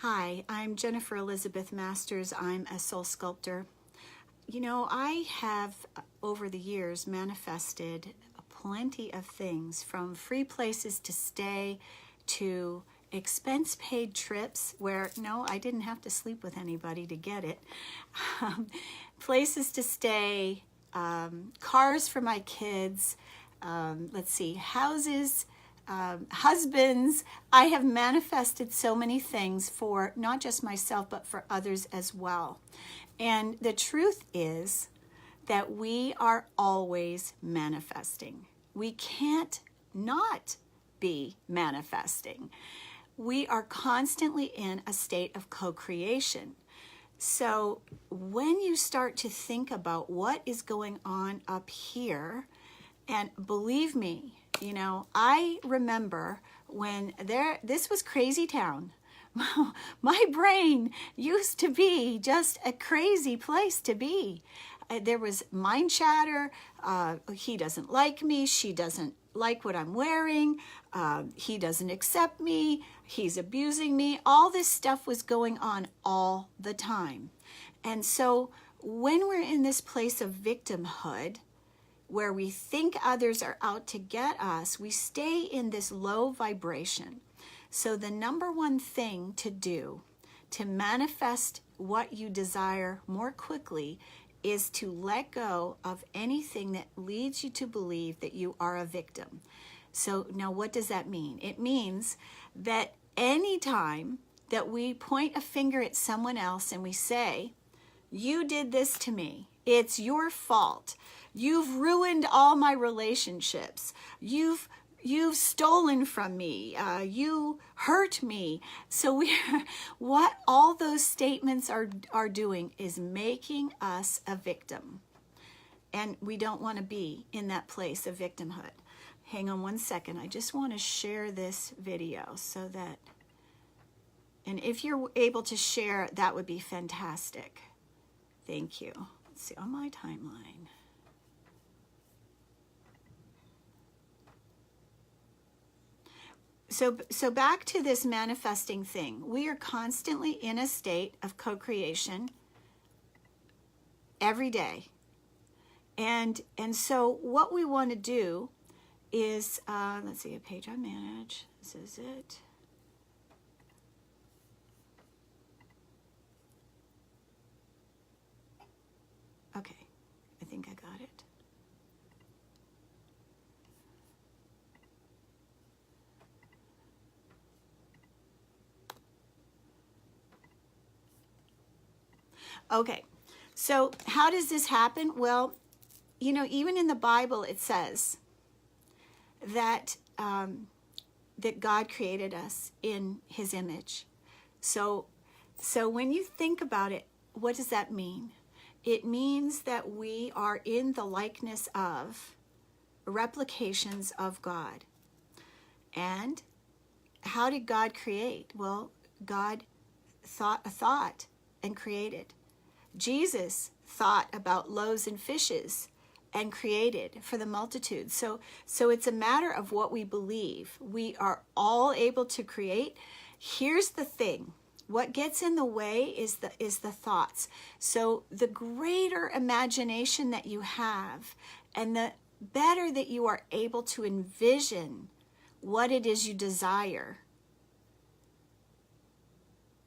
Hi, I'm Jennifer Elizabeth Masters. I'm a soul sculptor. You know, I have over the years manifested plenty of things, from free places to stay to expense paid trips where no, I didn't have to sleep with anybody to get it. Places to stay, cars for my kids, houses, husbands. I have manifested so many things for not just myself, but for others as well. And the truth is that we are always manifesting. We can't not be manifesting. We are constantly in a state of co-creation. So when you start to think about what is going on up here, and believe me, you know, I remember when this was crazy town. My brain used to be just a crazy place to be. There was mind chatter. He doesn't like me. She doesn't like what I'm wearing. He doesn't accept me. He's abusing me. All this stuff was going on all the time. And so when we're in this place of victimhood, where we think others are out to get us, we stay in this low vibration. So the number one thing to do to manifest what you desire more quickly is to let go of anything that leads you to believe that you are a victim. So now what does that mean? It means that anytime that we point a finger at someone else and we say, you did this to me, it's your fault. You've ruined all my relationships. You've stolen from me. You hurt me. So what all those statements are doing is making us a victim. And we don't want to be in that place of victimhood. Hang on one second. I just want to share this video so that, and if you're able to share, that would be fantastic. Thank you. Let's see on my timeline. So back to this manifesting thing. We are constantly in a state of co-creation every day. And so what we want to do is, let's see, a page I manage. This is it. Okay, I think I got it. Okay, so how does this happen? Well, you know, even in the Bible it says that that God created us in His image. So when you think about it, what does that mean? It means that we are in the likeness of replications of God. And how did God create? Well, God thought a thought and created. Jesus thought about loaves and fishes and created for the multitude. So it's a matter of what we believe. We are all able to create. Here's the thing. What gets in the way is the thoughts. So the greater imagination that you have, and the better that you are able to envision what it is you desire,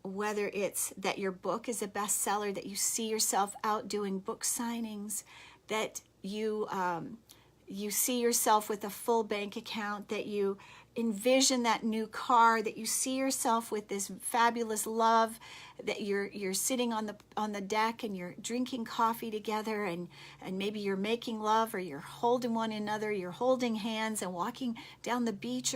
whether it's that your book is a bestseller, that you see yourself out doing book signings, that you see yourself with a full bank account, that you envision that new car, that you see yourself with this fabulous love, that you're sitting on the deck and you're drinking coffee together, and maybe you're making love, or you're holding one another, you're holding hands and walking down the beach.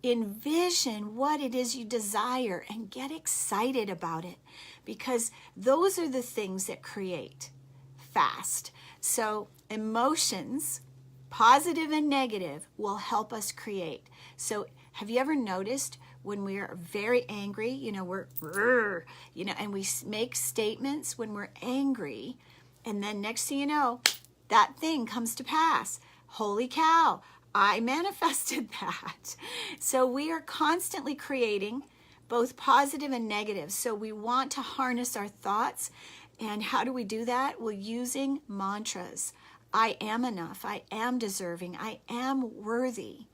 Envision what it is you desire and get excited about it, because those are the things that create fast. So emotions, positive and negative, will help us create. So have you ever noticed when we are very angry, you know, and we make statements when we're angry, and then next thing you know, that thing comes to pass. Holy cow, I manifested that. So we are constantly creating both positive and negative. So we want to harness our thoughts. And how do we do that? Well, using mantras. I am enough. I am deserving. I am worthy.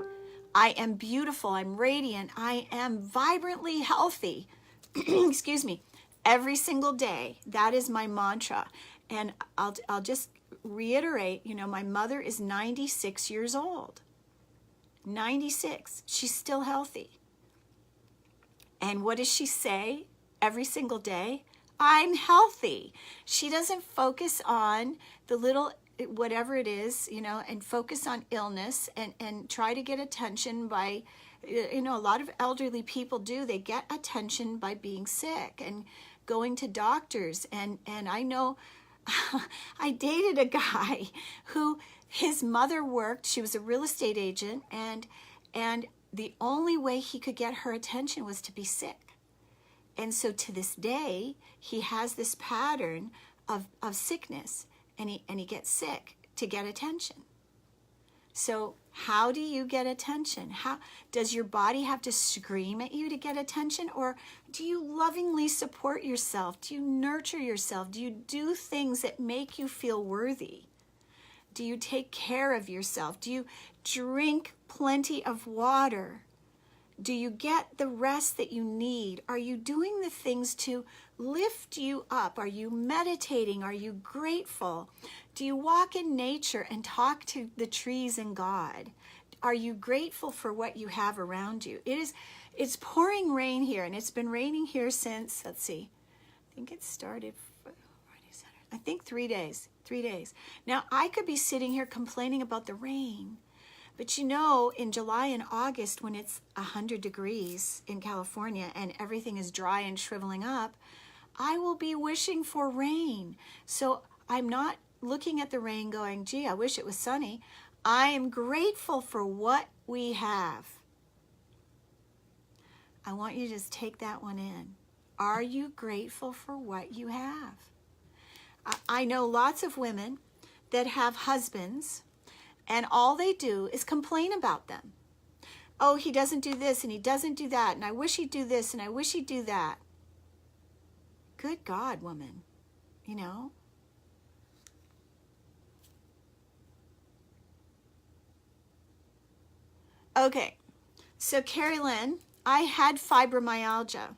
I am beautiful. I'm radiant. I am vibrantly healthy. Excuse me. Every single day. That is my mantra. And I'll just reiterate, my mother is 96 years old. 96. She's still healthy. And what does she say every single day? I'm healthy. She doesn't focus on the little, whatever it is, and focus on illness and try to get attention by, a lot of elderly people do. They get attention by being sick and going to doctors. And I know I dated a guy who his mother worked. She was a real estate agent, and the only way he could get her attention was to be sick. And so to this day, he has this pattern of sickness, and he gets sick to get attention. So how do you get attention? How does your body have to scream at you to get attention? Or do you lovingly support yourself? Do you nurture yourself? Do you do things that make you feel worthy? Do you take care of yourself? Do you drink plenty of water? Do you get the rest that you need? Are you doing the things to lift you up? Are you meditating? Are you grateful? Do you walk in nature and talk to the trees and God? Are you grateful for what you have around you? It's pouring rain here, and it's been raining here since, let's see, I think it started Friday, Saturday, I think 3 days. 3 days. Now, I could be sitting here complaining about the rain, but in July and August, when it's 100 degrees in California and everything is dry and shriveling up, I will be wishing for rain. So I'm not looking at the rain going, gee, I wish it was sunny. I am grateful for what we have. I want you to just take that one in. Are you grateful for what you have? I know lots of women that have husbands, and all they do is complain about them. Oh, he doesn't do this, and he doesn't do that, and I wish he'd do this, and I wish he'd do that. Good God, woman, Okay, so Carrie Lynn, I had fibromyalgia,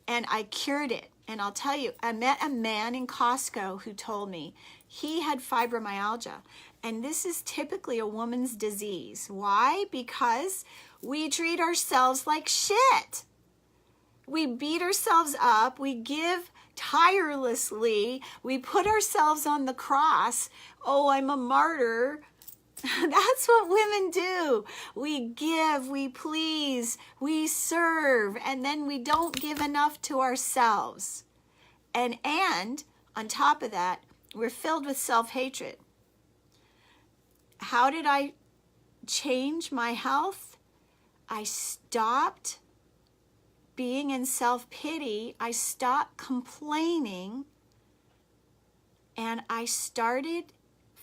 and I cured it. And I'll tell you, I met a man in Costco who told me he had fibromyalgia. And this is typically a woman's disease. Why? Because we treat ourselves like shit. We beat ourselves up. We give tirelessly. We put ourselves on the cross. Oh, I'm a martyr. That's what women do. We give, we please, we serve, and then we don't give enough to ourselves. And on top of that, we're filled with self-hatred. How did I change my health? I stopped being in self-pity. I stopped complaining, and I started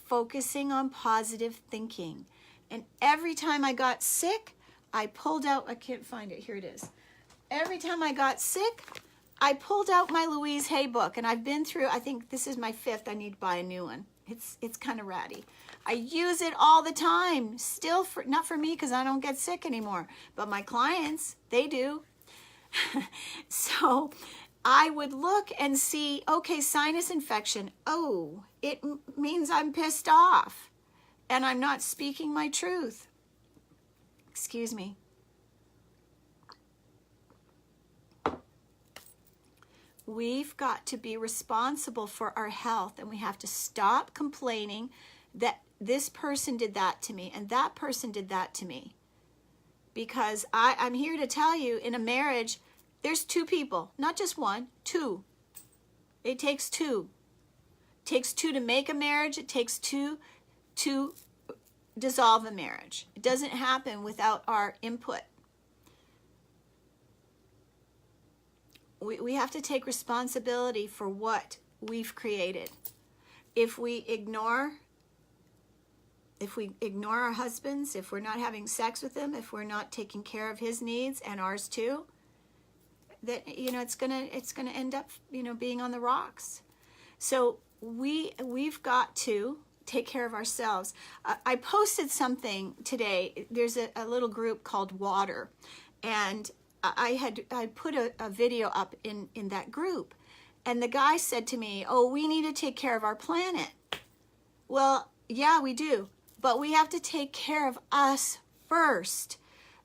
focusing on positive thinking. And every time I got sick, I pulled out, I can't find it, here it is. Every time I got sick, I pulled out my Louise Hay book, and I've been through, I think this is my 5th, I need to buy a new one. It's kind of ratty. I use it all the time, still, not for me because I don't get sick anymore, but my clients, they do. So I would look and see, okay, sinus infection. Oh, it means I'm pissed off and I'm not speaking my truth. Excuse me. We've got to be responsible for our health, and we have to stop complaining that this person did that to me and that person did that to me. Because I'm here to tell you, in a marriage, there's 2 people, not just 1, 2. It takes 2. It takes 2 to make a marriage. It takes 2 to dissolve a marriage. It doesn't happen without our input. We have to take responsibility for what we've created. If we ignore our husbands, if we're not having sex with them, if we're not taking care of his needs and ours too, that, you know, it's gonna end up, you know, being on the rocks. So we've got to take care of ourselves. I posted something today. There's a little group called Water, and I put a video up in that group, and the guy said to me, "Oh, we need to take care of our planet." Well, yeah, we do, but we have to take care of us first.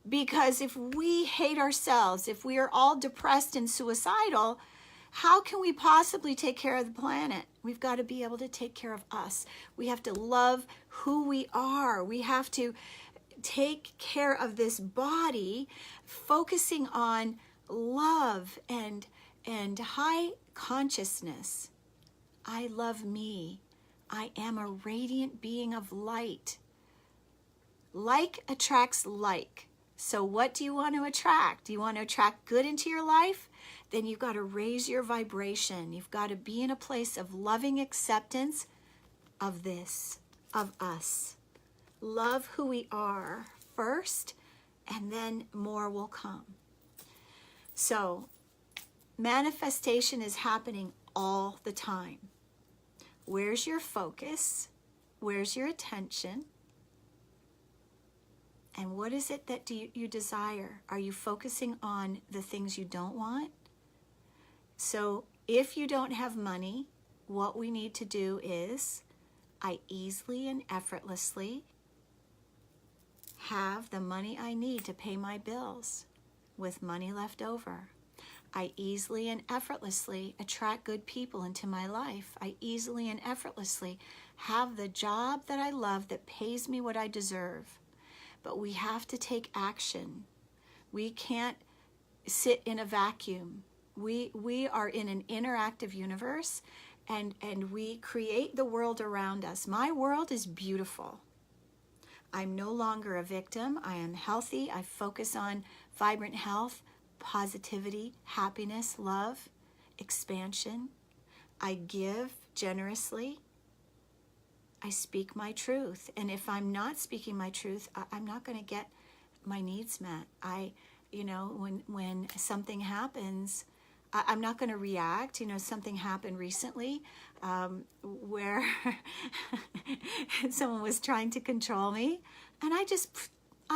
Because if we hate ourselves, if we are all depressed and suicidal, how can we possibly take care of the planet? We've got to be able to take care of us. We have to love who we are. We have to take care of this body, focusing on love and high consciousness. I love me. I am a radiant being of light. Like attracts like. So what do you want to attract? Do you want to attract good into your life? Then you've got to raise your vibration. You've got to be in a place of loving acceptance of this, of us. Love who we are first, and then more will come. So manifestation is happening all the time. Where's your focus? Where's your attention? And what is it that you desire? Are you focusing on the things you don't want? So if you don't have money, what we need to do is, I easily and effortlessly have the money I need to pay my bills with money left over. I easily and effortlessly attract good people into my life. I easily and effortlessly have the job that I love that pays me what I deserve. But we have to take action. We can't sit in a vacuum. We are in an interactive universe, and we create the world around us. My world is beautiful. I'm no longer a victim. I am healthy. I focus on vibrant health, positivity, happiness, love, expansion. I give generously. I speak my truth. And if I'm not speaking my truth, I'm not going to get my needs met. When something happens, I'm not going to react. Something happened recently where someone was trying to control me, and I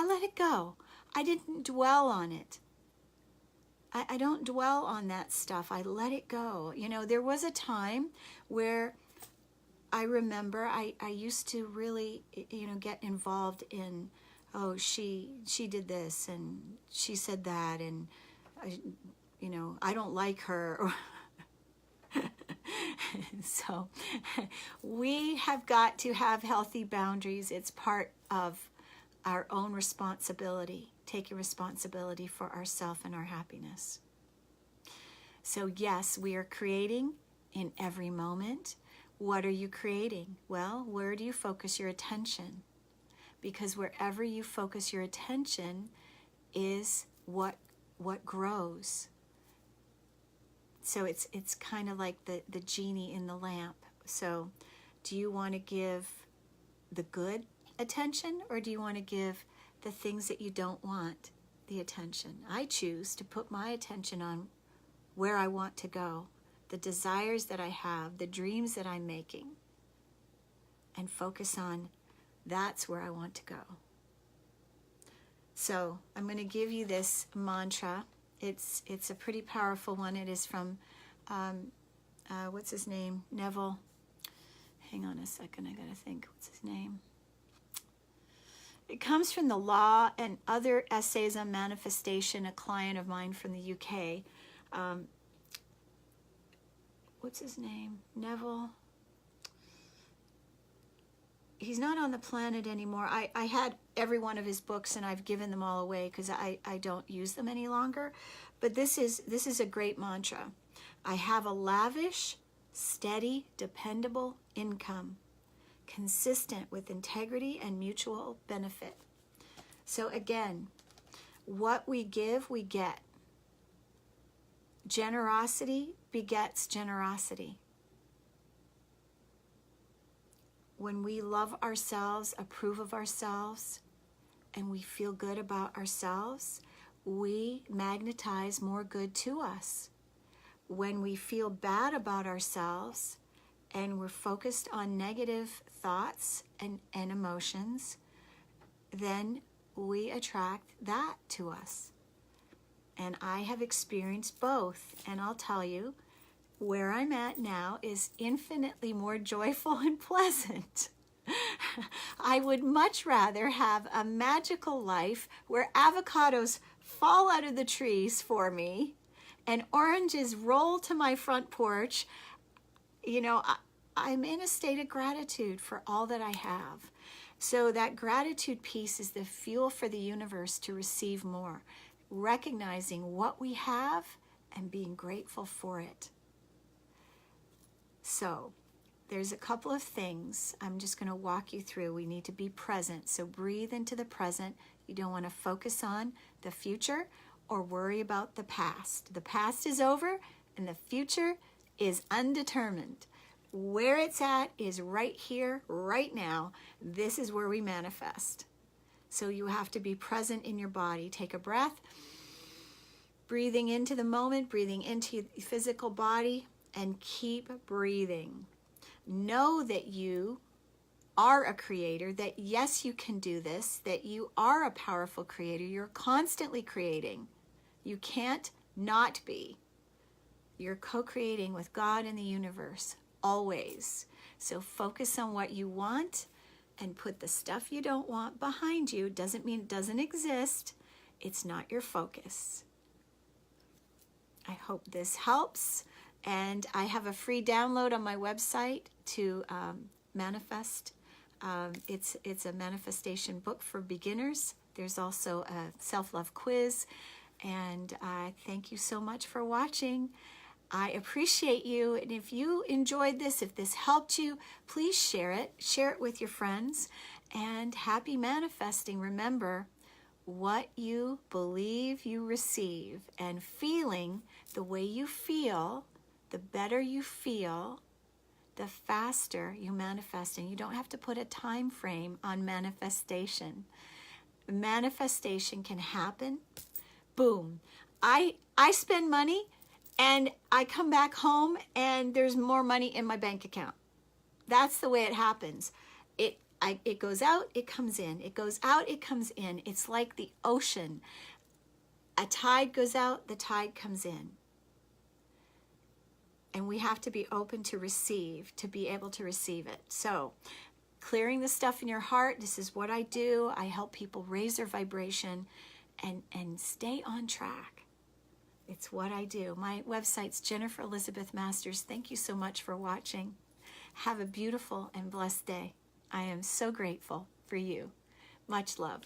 let it go. I didn't dwell on it. I don't dwell on that stuff. I let it go. There was a time where I remember I used to really, get involved in, oh, she did this and she said that, and I don't like her. So we have got to have healthy boundaries. It's part of our own responsibility, taking responsibility for ourselves and our happiness. So yes, we are creating in every moment. What are you creating? Well, where do you focus your attention? Because wherever you focus your attention is what grows. So it's kind of like the genie in the lamp. So do you want to give the good attention, or do you want to give the things that you don't want the attention? I choose to put my attention on where I want to go, the desires that I have, the dreams that I'm making, and focus on that's where I want to go. So I'm going to give you this mantra. It's a pretty powerful one. It is from, what's his name? Neville. Hang on a second, I got to think. What's his name? It comes from The Law and Other Essays on Manifestation, a client of mine from the UK. What's his name? Neville. He's not on the planet anymore. I had every one of his books, and I've given them all away because I don't use them any longer. But this is a great mantra. I have a lavish, steady, dependable income, consistent with integrity and mutual benefit. So again, what we give, we get. Generosity begets generosity. When we love ourselves, approve of ourselves, and we feel good about ourselves, we magnetize more good to us. When we feel bad about ourselves and we're focused on negative thoughts and emotions, then we attract that to us. And I have experienced both, and I'll tell you, where I'm at now is infinitely more joyful and pleasant. I would much rather have a magical life where avocados fall out of the trees for me and oranges roll to my front porch. You know, I'm in a state of gratitude for all that I have. So that gratitude piece is the fuel for the universe to receive more, recognizing what we have and being grateful for it. So there's a couple of things I'm just going to walk you through. We need to be present. So breathe into the present. You don't want to focus on the future or worry about the past. The past is over and the future is undetermined. Where it's at is right here, right now. This is where we manifest. So you have to be present in your body. Take a breath, breathing into the moment, breathing into your physical body, and keep breathing. Know that you are a creator, that yes, you can do this, that you are a powerful creator. You're constantly creating. You can't not be. You're co-creating with God and the universe, always. So focus on what you want and put the stuff you don't want behind you. Doesn't mean it doesn't exist. It's not your focus. I hope this helps. And I have a free download on my website to manifest. It's a manifestation book for beginners. There's also a self-love quiz. And thank you so much for watching. I appreciate you. And if you enjoyed this, if this helped you, please share it. Share it with your friends. And happy manifesting. Remember, what you believe you receive, and feeling the way you feel, the better you feel, the faster you manifest. And you don't have to put a time frame on manifestation. Manifestation can happen. Boom. I spend money and I come back home and there's more money in my bank account. That's the way it happens. It goes out, it comes in. It goes out, it comes in. It's like the ocean. A tide goes out, the tide comes in. And we have to be open to receive, to be able to receive it. So, clearing the stuff in your heart, this is what I do. I help people raise their vibration and stay on track. It's what I do. My website's Jennifer Elizabeth Masters. Thank you so much for watching. Have a beautiful and blessed day. I am so grateful for you. Much love.